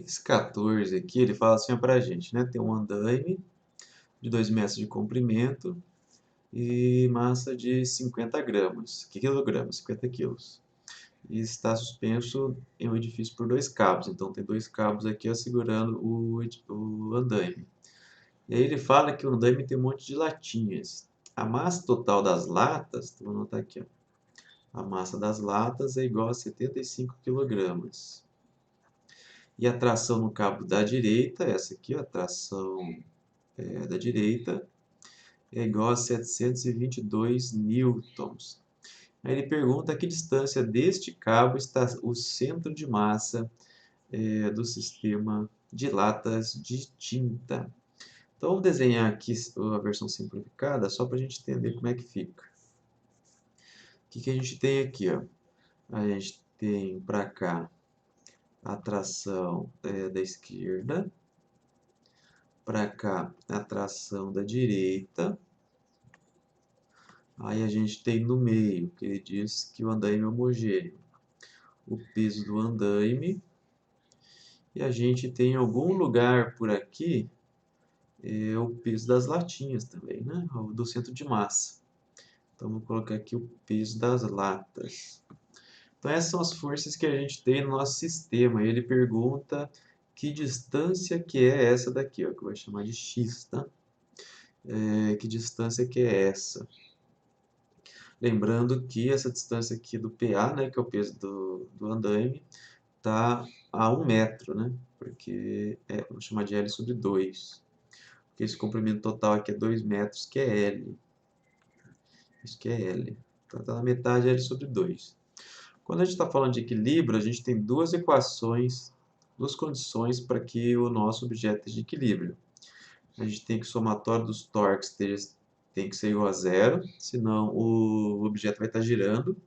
Esse 14 aqui, ele fala assim para a gente, né? Tem um andaime de 2 metros de comprimento e massa de 50 gramas, quilogramas, 50 quilos. E está suspenso em um edifício por dois cabos. Então tem dois cabos aqui ó, segurando o andaime. E aí ele fala que o andaime tem um monte de latinhas. A massa total das latas, vou anotar aqui, ó. A massa das latas é igual a 75 quilogramas. E a tração no cabo da direita, essa aqui, a tração da direita, é igual a 722 newtons. Aí ele pergunta a que distância deste cabo está o centro de massa do sistema de latas de tinta. Então, vamos desenhar aqui a versão simplificada, só para a gente entender como é que fica. O que a gente tem aqui? Ó? A gente tem para cá a tração da esquerda, para cá a tração da direita. Aí a gente tem no meio, que ele diz que o andaime é homogêneo, o peso do andaime. E a gente tem em algum lugar por aqui o peso das latinhas também, né? Do centro de massa. Então, vou colocar aqui o peso das latas. Então, essas são as forças que a gente tem no nosso sistema. Ele pergunta que distância que é essa daqui, ó, que eu vou chamar de x, tá? Que distância que é essa? Lembrando que essa distância aqui do PA, né, que é o peso do andaime, está a 1 metro, né? Porque vou chamar de L sobre 2. Porque esse comprimento total aqui é 2 metros, que é L. Isso que é L. Então está na metade L sobre 2. Quando a gente está falando de equilíbrio, a gente tem duas equações, duas condições para que o nosso objeto esteja de equilíbrio. A gente tem que o somatório dos torques tem que ser igual a zero, senão o objeto vai estar girando.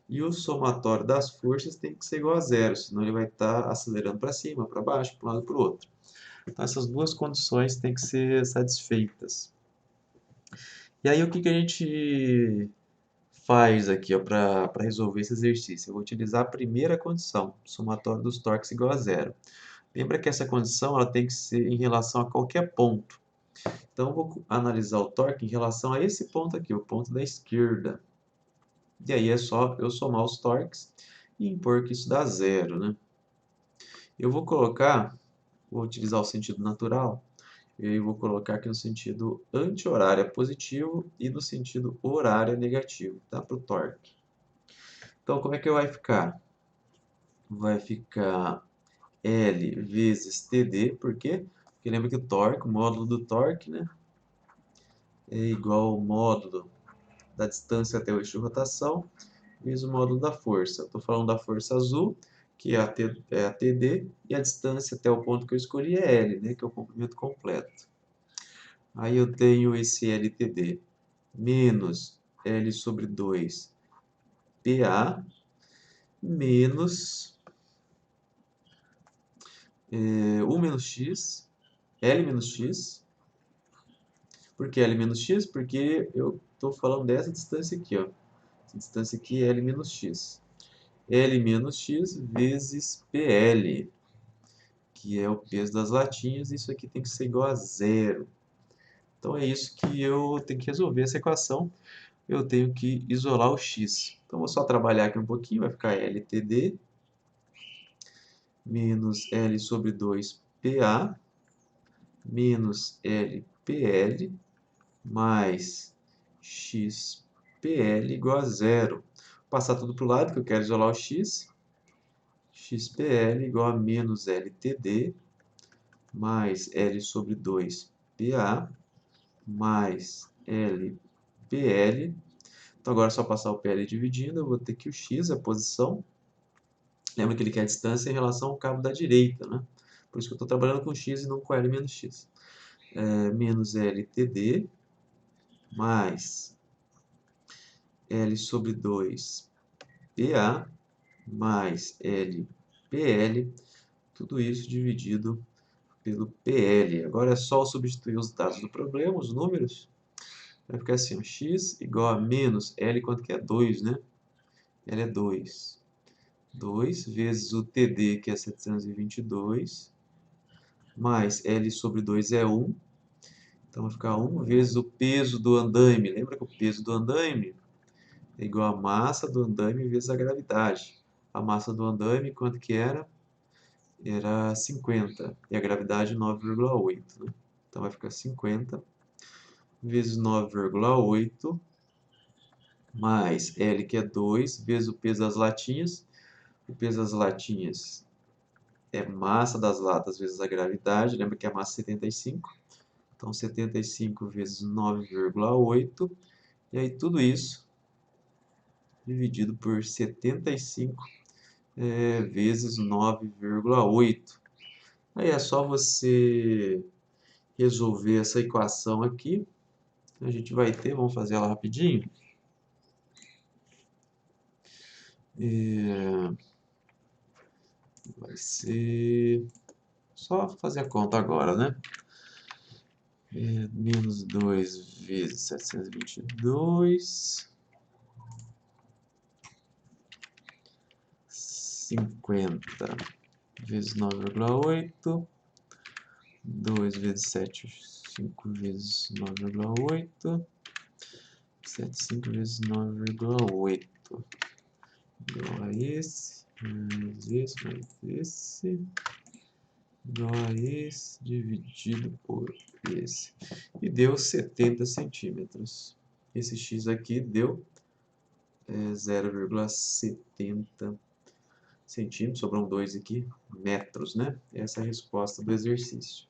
E o somatório das forças tem que ser igual a zero, senão ele vai estar acelerando para cima, para baixo, para um lado e para o outro. Então essas duas condições têm que ser satisfeitas. E aí o que a gente faz aqui para resolver esse exercício? Eu vou utilizar a primeira condição, somatório dos torques igual a zero. Lembra que essa condição ela tem que ser em relação a qualquer ponto. Então, eu vou analisar o torque em relação a esse ponto aqui, o ponto da esquerda. E aí é só eu somar os torques e impor que isso dá zero, né? Eu vou utilizar o sentido natural, e vou colocar aqui no sentido anti-horário é positivo e no sentido horário é negativo, tá? Para o torque. Então, como é que vai ficar? Vai ficar L vezes TD, por quê? Porque lembra que o torque, o módulo do torque, né, é igual ao módulo da distância até o eixo de rotação, vezes o módulo da força. Estou falando da força azul, que é a TD, e a distância até o ponto que eu escolhi é L, né, que é o comprimento completo. Aí eu tenho esse LTD menos L sobre 2 PA menos U menos X, L menos X. Por que L menos X? Porque eu estou falando dessa distância aqui, ó. Essa distância aqui é L menos X. L menos X vezes PL, que é o peso das latinhas. Isso aqui tem que ser igual a zero. Então é isso que eu tenho que resolver essa equação. Eu tenho que isolar o x. Então vou só trabalhar aqui um pouquinho, vai ficar LTD menos L sobre 2 PA menos LPL mais XPL igual a zero. Vou passar tudo para o lado que eu quero isolar o x. XPL igual a menos LTD mais L sobre 2 PA mais LPL. Então agora é só passar o PL dividindo, eu vou ter que o x, a posição. Lembra que ele quer a distância em relação ao cabo da direita, né? Por isso que eu estou trabalhando com x e não com L menos x. Menos LTD mais L sobre 2 PA mais LPL, tudo isso dividido pelo PL. Agora é só substituir os dados do problema, os números. Vai ficar assim, ó, x igual a menos L, quanto que é? 2, né? L é 2. 2 vezes o TD, que é 722, mais L sobre 2 é 1. Então vai ficar 1 vezes o peso do andaime. Lembra que o peso do andaime é igual a massa do andaime vezes a gravidade. A massa do andaime, quanto que era? Era 50. E a gravidade 9,8, né? Então vai ficar 50 vezes 9,8 mais L, que é 2, vezes o peso das latinhas. O peso das latinhas é massa das latas vezes a gravidade. Lembra que a massa é 75. Então, 75 vezes 9,8. E aí, tudo isso dividido por 75 vezes 9,8. Aí é só você resolver essa equação aqui. A gente vai ter, vamos fazer ela rapidinho. Vai ser só fazer a conta agora, né? Menos 2 vezes 722, 50 vezes 9,8, 2 vezes 7, 5 vezes 9,8, 7, 5 vezes 9,8, igual a esse, mais esse, igual a esse, dividido por esse. E deu 70 centímetros. Esse x aqui deu 0,70 centímetros, sobrou 2 aqui, metros, né? Essa é a resposta do exercício.